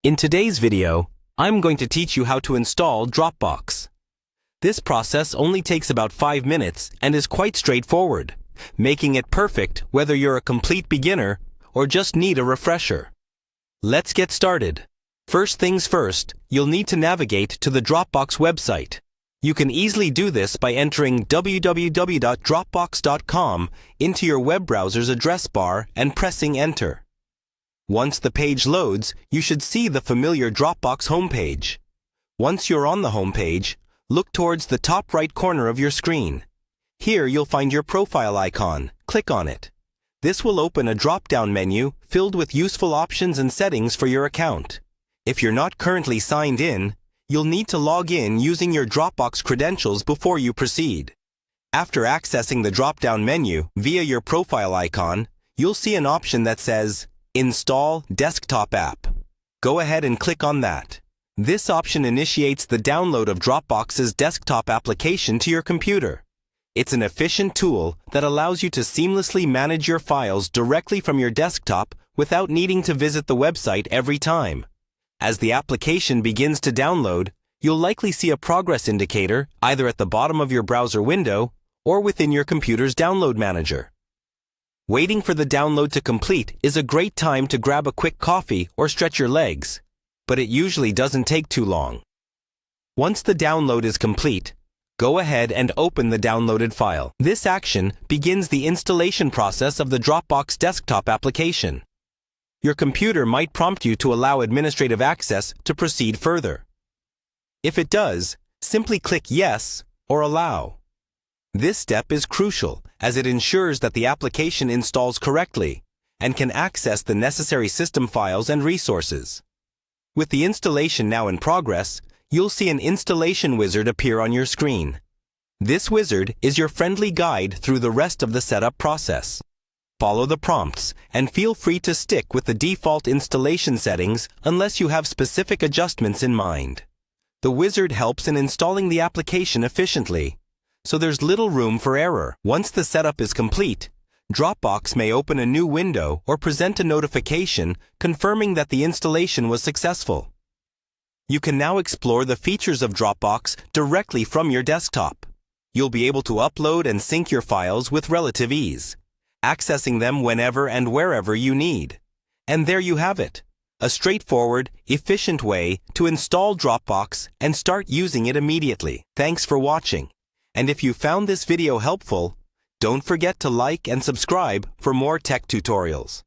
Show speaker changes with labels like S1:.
S1: In today's video, I'm going to teach you how to install Dropbox. This process only takes about 5 minutes and is quite straightforward, making it perfect whether you're a complete beginner or just need a refresher. Let's get started. First things first, you'll need to navigate to the Dropbox website. You can easily do this by entering www.dropbox.com into your web browser's address bar and pressing enter. Once the page loads, you should see the familiar Dropbox homepage. Once you're on the homepage, look towards the top right corner of your screen. Here you'll find your profile icon. Click on it. This will open a drop-down menu filled with useful options and settings for your account. If you're not currently signed in, you'll need to log in using your Dropbox credentials before you proceed. After accessing the drop-down menu via your profile icon, you'll see an option that says Install Desktop App. Go ahead and click on that. This option initiates the download of Dropbox's desktop application to your computer. It's an efficient tool that allows you to seamlessly manage your files directly from your desktop without needing to visit the website every time. As the application begins to download, you'll likely see a progress indicator either at the bottom of your browser window or within your computer's download manager. Waiting for the download to complete is a great time to grab a quick coffee or stretch your legs, but it usually doesn't take too long. Once the download is complete, go ahead and open the downloaded file. This action begins the installation process of the Dropbox desktop application. Your computer might prompt you to allow administrative access to proceed further. If it does, simply click Yes or Allow. This step is crucial as it ensures that the application installs correctly and can access the necessary system files and resources. With the installation now in progress, you'll see an installation wizard appear on your screen. This wizard is your friendly guide through the rest of the setup process. Follow the prompts and feel free to stick with the default installation settings unless you have specific adjustments in mind. The wizard helps in installing the application efficiently, so there's little room for error. Once the setup is complete, Dropbox may open a new window or present a notification confirming that the installation was successful. You can now explore the features of Dropbox directly from your desktop. You'll be able to upload and sync your files with relative ease, accessing them whenever and wherever you need. And there you have it, a straightforward, efficient way to install Dropbox and start using it immediately. Thanks for watching. And if you found this video helpful, don't forget to like and subscribe for more tech tutorials.